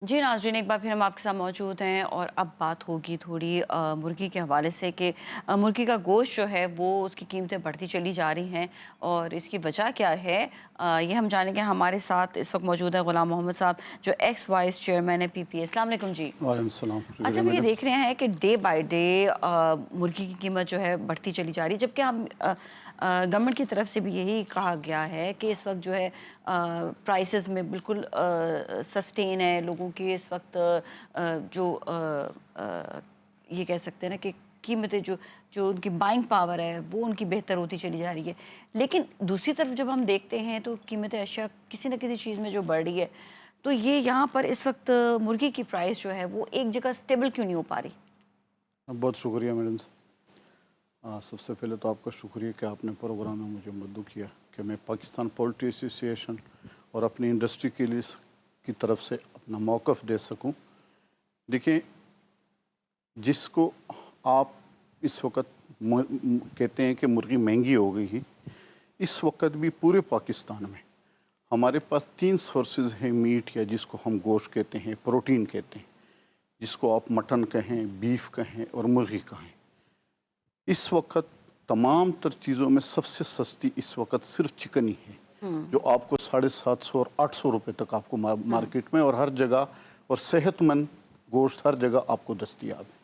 जी नाज़रीन, एक बार फिर हम आपके साथ मौजूद हैं और अब बात होगी थोड़ी मुर्गी के हवाले से कि मुर्गी का गोश्त जो है वो उसकी कीमतें बढ़ती चली जा रही हैं और इसकी वजह क्या है। ये हम जानेंगे। हमारे साथ इस वक्त मौजूद है ग़ुलाम मोहम्मद साहब, जो एक्स वाइस चेयरमैन है PPA। अस्सलाम वालेकुम जी। वालेकुम सलाम। अच्छा, हम ये मैडम, देख रहे हैं कि डे बाय डे मुर्गी की कीमत जो है बढ़ती चली जा रही है, जबकि हम गवर्नमेंट की तरफ से भी यही कहा गया है कि इस वक्त जो है प्राइसेस में बिल्कुल सस्टेन है लोगों की इस वक्त जो ये कह सकते हैं ना कि कीमतें जो जो उनकी बाइंग पावर है वो उनकी बेहतर होती चली जा रही है। लेकिन दूसरी तरफ जब हम देखते हैं तो कीमतें अशिया किसी न किसी चीज़ में जो बढ़ रही है, तो ये यहाँ पर इस वक्त मुर्गी की प्राइस जो है वो एक जगह स्टेबल क्यों नहीं हो पा रही? बहुत शुक्रिया मैडम। सबसे पहले तो आपका शुक्रिया कि आपने प्रोग्राम में मुझे मदद किया कि मैं पाकिस्तान पोल्ट्री एसोसिएशन और अपनी इंडस्ट्री के लिए की तरफ से अपना मौक़िफ़ दे सकूं। देखिए, जिसको आप इस वक्त कहते हैं कि मुर्गी महंगी हो गई है, इस वक्त भी पूरे पाकिस्तान में हमारे पास 3 सोर्सेज हैं मीट, या जिसको हम गोश्त कहते हैं, प्रोटीन कहते हैं, जिसको आप मटन कहें, बीफ कहें और मुर्गी कहें। इस वक्त तमाम तर चीज़ों में सबसे सस्ती इस वक्त सिर्फ चिकन ही है, जो आपको 750 और 800 रुपये तक आपको मार्केट में और हर जगह, और सेहतमंद गोश्त हर जगह आपको दस्तयाब है।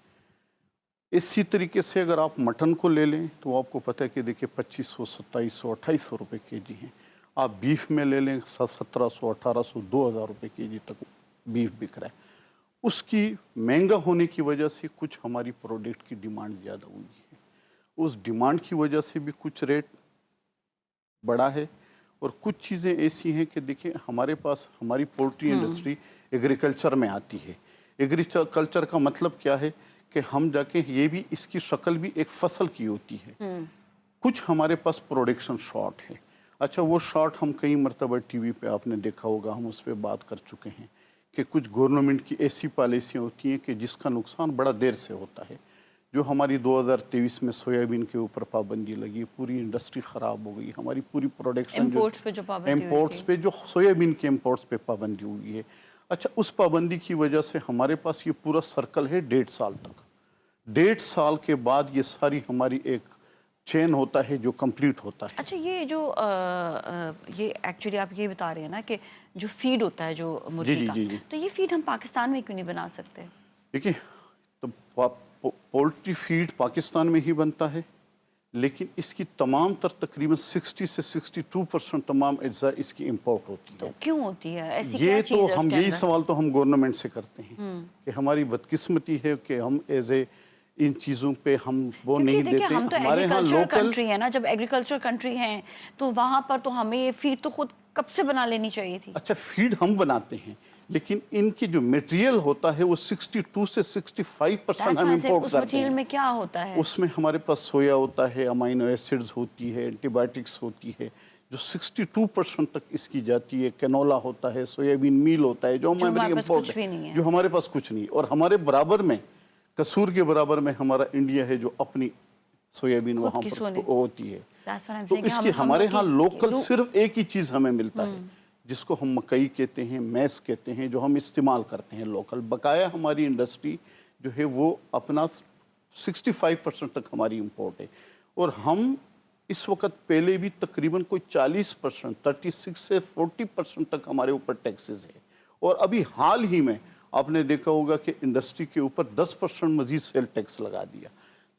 इसी तरीके से अगर आप मटन को ले लें तो आपको पता है कि देखिए 2500, 2700, 2800 रुपये केजी हैं। आप बीफ में ले लें 1700, 1800, 2000 रुपये केजी तक बीफ बिक रहा है। उसकी महंगा होने की वजह से कुछ हमारी प्रोडक्ट की डिमांड ज़्यादा हुई है, उस डिमांड की वजह से भी कुछ रेट बढ़ा है। और कुछ चीज़ें ऐसी हैं कि देखिए, हमारे पास हमारी पोल्ट्री इंडस्ट्री एग्रीकल्चर में आती है। एग्रीकल्चर का मतलब क्या है कि हम जाके ये भी, इसकी शक्ल भी एक फसल की होती है। कुछ हमारे पास प्रोडक्शन शॉर्ट है। अच्छा, वो शॉर्ट हम कई मरतबा टीवी पे आपने देखा होगा, हम उस पर बात कर चुके हैं कि कुछ गवर्नमेंट की ऐसी पॉलिसियाँ होती हैं कि जिसका नुकसान बड़ा देर से होता है। जो हमारी 2023 में सोयाबीन के ऊपर पाबंदी लगी, पूरी इंडस्ट्री ख़राब हो गई, हमारी पूरी प्रोडक्शन जो इम्पोर्ट्स पे जो पाबंदी हुई इम्पोर्ट्स थी। पे, जो सोयाबीन के इम्पोर्ट्स पे पाबंदी हुई है। अच्छा, उस पाबंदी की वजह से हमारे पास ये पूरा सर्कल है 1.5 साल तक। 1.5 साल के बाद ये सारी हमारी एक चेन होता है जो कंप्लीट होता है। अच्छा, ये जो ये एक्चुअली आप ये बता रहे हैं ना कि जो फीड होता है जो जी मुर्गी जी का, जी जी। तो ये फीड हम पाकिस्तान में क्यों नहीं बना सकते? देखिए, तो पोल्ट्री फीड पाकिस्तान में ही बनता है, लेकिन इसकी तमाम तर तकरीबन 60 से 62% तमाम अज्जा इसकी इम्पोर्ट होती तो है। क्यों होती है ऐसी, क्या ये चीज़ तो है हम उसके यही अंदर? सवाल तो हम गवर्नमेंट से करते हैं कि हमारी बदकिस्मती है कि हम एज ए इन चीज़ों पे हम वो क्योंकि नहीं देखिए, देते। हम तो हमारे यहाँ एग्रीकल्चर लोकल, कंट्री है ना, जब एग्रीकल्चर कंट्री हैं तो वहाँ पर तो हमें ये फीड तो खुद कब से बना लेनी चाहिए थी। अच्छा, फीड हम बनाते हैं, लेकिन इनकी जो मटेरियल होता है वो 62 से 65% हम इंपोर्ट उस करते मटेरियल हैं। में क्या होता है? उसमें हमारे पास सोया होता है, अमाइनो एसिड्स होती है, एंटीबायोटिक्स होती है, जो 62% तक इसकी जाती है। कैनोला होता है, सोयाबीन मील होता है, जो जो हमारी हमारे पास इम्पोर्ट कुछ भी नहीं है, है। जो हमारे पास कुछ नहीं। और हमारे बराबर में, कसूर के बराबर में हमारा इंडिया है, जो अपनी सोयाबीन खुद वहाँ की पर सोने। होती है। That's what I'm तो saying कि इसके हम हमारे लोग यहाँ लोकल की सिर्फ एक ही चीज़ हमें मिलता है, जिसको हम मकई कहते हैं, मैस कहते हैं, जो हम इस्तेमाल करते हैं लोकल। बकाया हमारी इंडस्ट्री जो है वो अपना 65% तक हमारी इंपोर्ट है। और हम इस वक्त पहले भी तकरीबन कोई 40%, 36 से 40% तक हमारे ऊपर टैक्सेस है। और अभी हाल ही में आपने देखा होगा कि इंडस्ट्री के ऊपर 10% मजीद सेल टैक्स लगा दिया।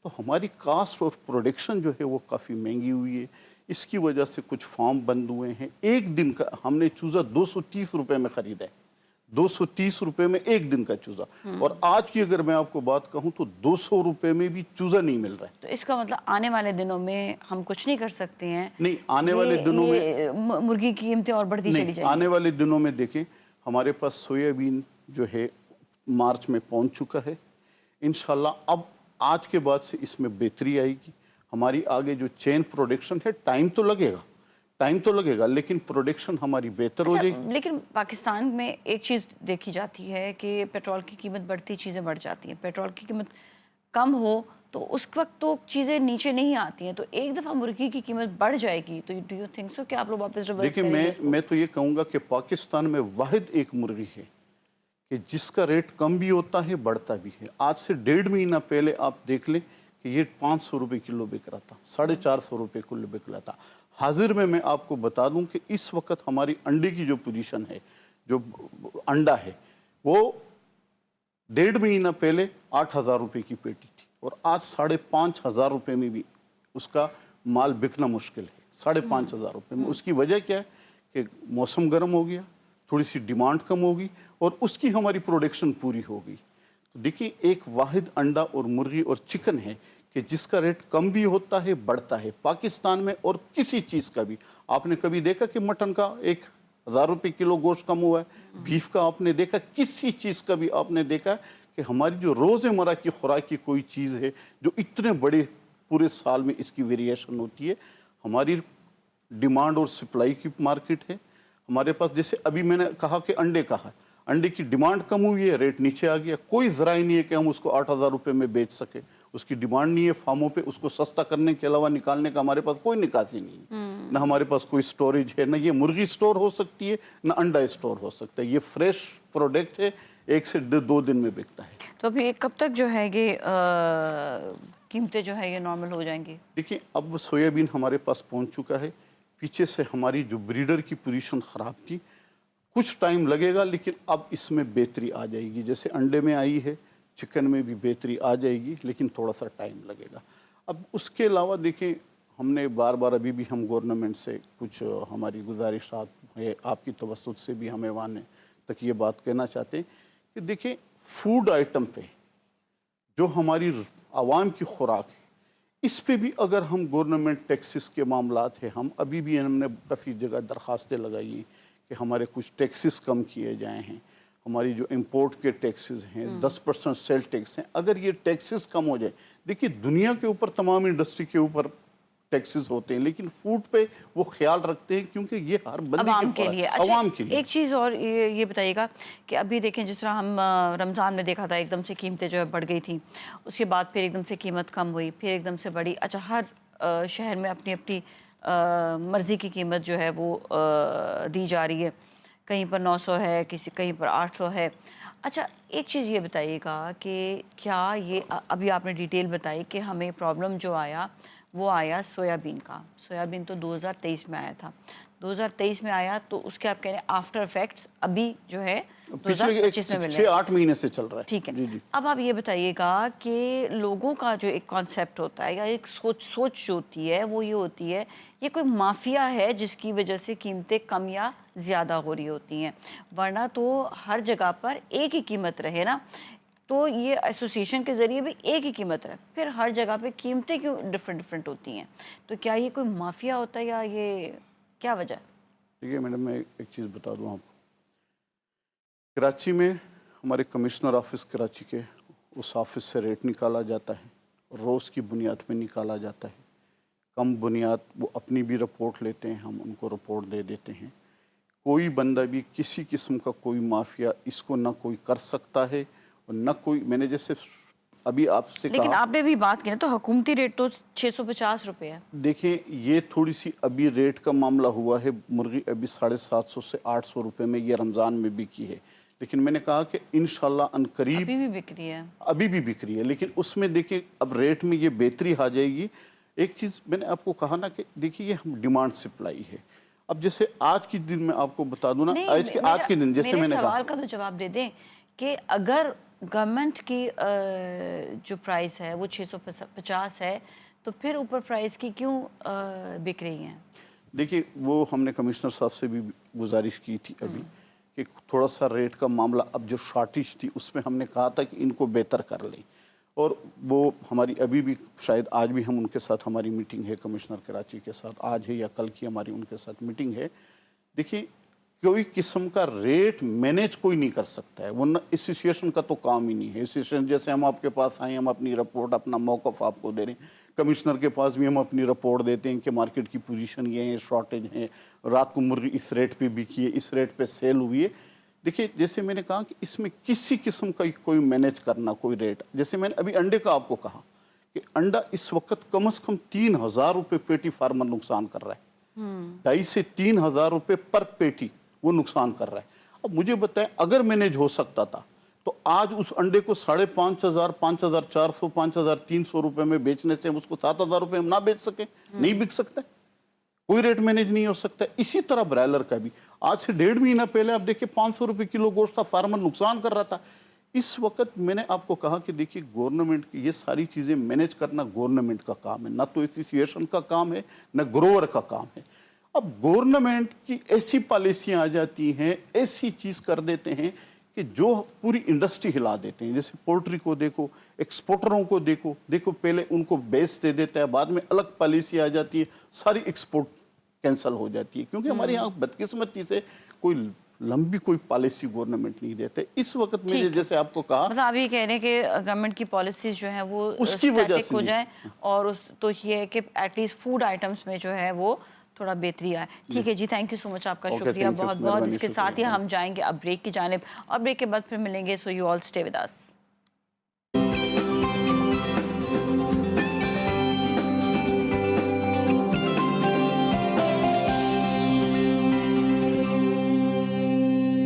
तो हमारी कास्ट और प्रोडक्शन जो है वो काफ़ी महंगी हुई है। इसकी वजह से कुछ फार्म बंद हुए हैं। एक दिन का हमने चूज़ा 230 रुपये में ख़रीदा है, 230 रुपये में एक दिन का चूज़ा। और आज की अगर मैं आपको बात कहूँ तो 200 रुपये में भी चूज़ा नहीं मिल रहा है। तो इसका मतलब आने वाले दिनों में हम कुछ नहीं कर सकते हैं। नहीं, आने वाले दिनों में मुर्गी की कीमतें और बढ़ती चली नहीं, जाएंगी। आने वाले दिनों में देखें, हमारे पास सोयाबीन जो है मार्च में पहुंच चुका है। इंशाल्लाह अब आज के बाद से इसमें बेहतरी आएगी। हमारी आगे जो चेन प्रोडक्शन है, टाइम तो लगेगा, लेकिन प्रोडक्शन हमारी बेहतर हो जाएगी। लेकिन पाकिस्तान में एक चीज़ देखी जाती है कि पेट्रोल की कीमत बढ़ती, चीज़ें बढ़ जाती हैं। पेट्रोल की कीमत कम हो तो उस वक्त तो चीज़ें नीचे नहीं आती हैं, तो एक दफ़ा मुर्गी की कीमत बढ़ जाएगी तो डू यू थिंक सो कि आप लोग वापस रिवर्स देखिए, करेंगे इसको? मैं तो ये कहूँगा कि पाकिस्तान में वाहिद एक मुर्गी है कि जिसका रेट कम भी होता है बढ़ता भी है। आज से 1.5 महीना पहले आप देख लें कि ये 500 रुपये किलो बिक रहा था, 450 रुपये किलो बिक रहा था। हाजिर में मैं आपको बता दूं कि इस वक्त हमारी अंडे की जो पोजीशन है, जो अंडा है, वो 1.5 महीना पहले 8,000 रुपये की पेटी थी और आज 5,500 रुपये में भी उसका माल बिकना मुश्किल है। 5,500 रुपये में। उसकी वजह क्या है कि मौसम गर्म हो गया, थोड़ी सी डिमांड कम होगी और उसकी हमारी प्रोडक्शन पूरी हो गई। तो देखिए, एक वाहिद अंडा और मुर्गी और चिकन है कि जिसका रेट कम भी होता है बढ़ता है पाकिस्तान में। और किसी चीज़ का भी आपने कभी देखा कि मटन का 1,000 रुपये किलो गोश्त कम हुआ है, बीफ का आपने देखा, किसी चीज़ का भी आपने देखा कि हमारी जो रोज़मर्रा की खुराक की कोई चीज़ है जो इतने बड़े पूरे साल में इसकी वेरिएशन होती है। हमारी डिमांड और सप्लाई की मार्केट है हमारे पास। जैसे अभी मैंने कहा कि अंडे का है, अंडे की डिमांड कम हुई है, रेट नीचे आ गया। कोई ज़राई नहीं है कि हम उसको 8,000 रुपये में बेच सके, उसकी डिमांड नहीं है फार्मों पे। उसको सस्ता करने के अलावा निकालने का हमारे पास कोई निकासी नहीं है। ना हमारे पास कोई स्टोरेज है, ना ये मुर्गी स्टोर हो सकती है, ना अंडा स्टोर हो सकता है। ये फ्रेश प्रोडक्ट है, 1 से 2 दिन में बिकता है। तो अभी कब तक जो है ये कीमतें जो है ये नॉर्मल हो जाएंगी? देखिए, अब सोयाबीन हमारे पास पहुंच चुका है। पीछे से हमारी जो ब्रीडर की पोजीशन ख़राब थी, कुछ टाइम लगेगा लेकिन अब इसमें बेहतरी आ जाएगी। जैसे अंडे में आई है, चिकन में भी बेहतरी आ जाएगी, लेकिन थोड़ा सा टाइम लगेगा। अब उसके अलावा देखिए, हमने बार बार अभी भी हम गवर्नमेंट से कुछ हमारी गुजारिशात है, आपकी तवस्सुत से भी हमें वाने तक ये बात कहना चाहते हैं कि देखिए, फूड आइटम पे जो हमारी आवाम की खुराक है, इस पे भी अगर हम गवर्नमेंट टैक्सेस के मामलात है, हम अभी भी हमने काफ़ी जगह दरखास्तें लगाई हैं कि हमारे कुछ टैक्सेस कम किए जाए हैं। हमारी जो इंपोर्ट के टैक्सेस हैं, 10% सेल टैक्स हैं, अगर ये टैक्सेस कम हो जाए। देखिए, दुनिया के ऊपर तमाम इंडस्ट्री के ऊपर टैक्सेस होते हैं, लेकिन फूड पे वो ख्याल रखते हैं क्योंकि ये हर बंदे आवाम के लिए। अच्छा, आवाम के लिए। एक चीज़ और ये बताइएगा कि अभी देखें, जिस तरह हम रमज़ान में देखा था एकदम से कीमतें जो है बढ़ गई थी, उसके बाद फिर एकदम से कीमत कम हुई, फिर एकदम से बढ़ी। अच्छा, हर शहर में अपनी अपनी मर्ज़ी की कीमत जो है वो दी जा रही है। कहीं पर 900 है, कहीं पर 800 है। अच्छा, एक चीज़ ये बताइएगा कि क्या ये अभी आपने डिटेल बताई कि हमें प्रॉब्लम जो आया वो आया सोयाबीन का। सोयाबीन तो 2023 में आया था, 2023 में आया, तो उसके आप कह रहे हैं आफ्टर इफेक्ट्स अभी जो है 2025 में मिल रहे हैं। 6-8 महीने से चल रहा है। ठीक है। जी जी। अब आप ये बताइएगा कि लोगों का जो एक कॉन्सेप्ट होता है या एक सोच जो होती है वो ये होती है, ये कोई माफिया है जिसकी वजह से कीमतें कम या ज़्यादा हो रही होती हैं, वरना तो हर जगह पर एक ही कीमत रहे ना। तो ये एसोसिएशन के ज़रिए भी एक ही कीमत रहे, फिर हर जगह पे कीमतें क्यों डिफरेंट होती हैं? तो क्या ये कोई माफिया होता है या ये क्या वजह है? देखिए मैडम, मैं एक चीज़ बता दूं आपको। कराची में हमारे कमिश्नर ऑफिस कराची के उस ऑफिस से रेट निकाला जाता है, रोज़ की बुनियाद पे निकाला जाता है। कम बुनियाद वो अपनी भी रिपोर्ट लेते हैं, हम उनको रिपोर्ट दे देते हैं। कोई बंदा भी किसी किस्म का कोई माफिया इसको ना कोई कर सकता है और ना कोई। मैंने जैसे अभी आपसे लेकिन कहा, आपने भी बात की ना, तो हुकूमती रेट तो 650 रुपये है। देखिए ये थोड़ी सी अभी रेट का मामला हुआ है। मुर्गी अभी 750 से 800 रुपये में ये रमज़ान में बिकी है, लेकिन मैंने कहा कि इंशाल्लाह अनकरीब अभी भी बिक रही है। अभी भी बिक रही है, लेकिन उसमें देखिए अब रेट में ये बेहतरी आ जाएगी। एक चीज़ मैंने आपको कहा ना कि देखिए, ये हम डिमांड सप्लाई है। अब जैसे आज के दिन में आपको बता दूं ना, नहीं, आज के दिन जैसे मैंने सवाल कहा, का तो जवाब दे दें कि अगर गवर्नमेंट की जो प्राइस है वो 650 है, तो फिर ऊपर प्राइस की क्यों बिक रही हैं? देखिए वो हमने कमिश्नर साहब से भी गुजारिश की थी अभी कि थोड़ा सा रेट का मामला, अब जो शॉर्टेज थी उसमें हमने कहा था कि इनको बेहतर कर लें, और वो हमारी अभी भी शायद आज भी हम उनके साथ हमारी मीटिंग है कमिश्नर कराची के साथ, आज है या कल की हमारी उनके साथ मीटिंग है। देखिए कोई किस्म का रेट मैनेज कोई नहीं कर सकता है, वरना एसोसिएशन का तो काम ही नहीं है। एसोसिएशन जैसे हम आपके पास आए, हम अपनी रिपोर्ट अपना मौक़िफ़ आपको दे रहे हैं, कमिश्नर के पास भी हम अपनी रिपोर्ट देते हैं कि मार्केट की पोजीशन ये है, शॉर्टेज है, रात को मुर्गी इस रेट पे बिकी है, इस रेट पे सेल हुई है। देखिए जैसे मैंने कहा कि इसमें किसी किस्म का कोई मैनेज करना, कोई रेट, जैसे मैंने अभी अंडे का आपको कहा कि अंडा इस वक्त कम से कम 3,000 रुपये पेटी फार्मर नुकसान कर रहा है। 2,500 से 3,000 रुपये पर पेटी वो नुकसान कर रहा है। अब मुझे बताएं, अगर मैनेज हो सकता था तो आज उस अंडे को 5,500, 5,400, 5,300 रुपए में बेचने से हम उसको 7,000 रुपए में ना बेच सके? नहीं बिक सकते, कोई रेट मैनेज नहीं हो सकता। इसी तरह ब्रायलर का भी आज से 1.5 महीना पहले आप देखिए 500 रुपए किलो गोश्त था, फार्मर नुकसान कर रहा था। इस वक्त मैंने आपको कहा कि देखिए गवर्नमेंट की ये सारी चीजें मैनेज करना गवर्नमेंट का काम है, ना तो एसोसिएशन का काम है, ना ग्रोवर का काम है। अब गवर्नमेंट की ऐसी पॉलिसियां आ जाती हैं, ऐसी चीज कर देते हैं कि जो पूरी इंडस्ट्री हिला देते हैं। जैसे पोल्ट्री को देखो, एक्सपोर्टरों को देखो पहले उनको बेस दे देता है, बाद में अलग पॉलिसी आ जाती है, सारी एक्सपोर्ट कैंसिल हो जाती है, क्योंकि हमारे यहाँ बदकिस्मती से कोई लंबी कोई पॉलिसी गवर्नमेंट नहीं देते। इस वक्त मैंने जैसे आपको कहा, मतलब आप ये कह रहे हैं कि गवर्नमेंट की पॉलिसीज जो है वो उसकी वजह स्टैटिक से हो नहीं। जाए, और उस तो ये है कि एटलीस्ट फूड आइटम्स में जो है वो थोड़ा बेहतरी आए। ठीक है जी, थैंक यू सो मच, आपका Okay, शुक्रिया thank you, बहुत बहुत। मेहरबानी, इसके साथ ही शुक्रिया। हम जाएंगे अब ब्रेक की जानिब, और ब्रेक के बाद फिर मिलेंगे। So you all stay with us.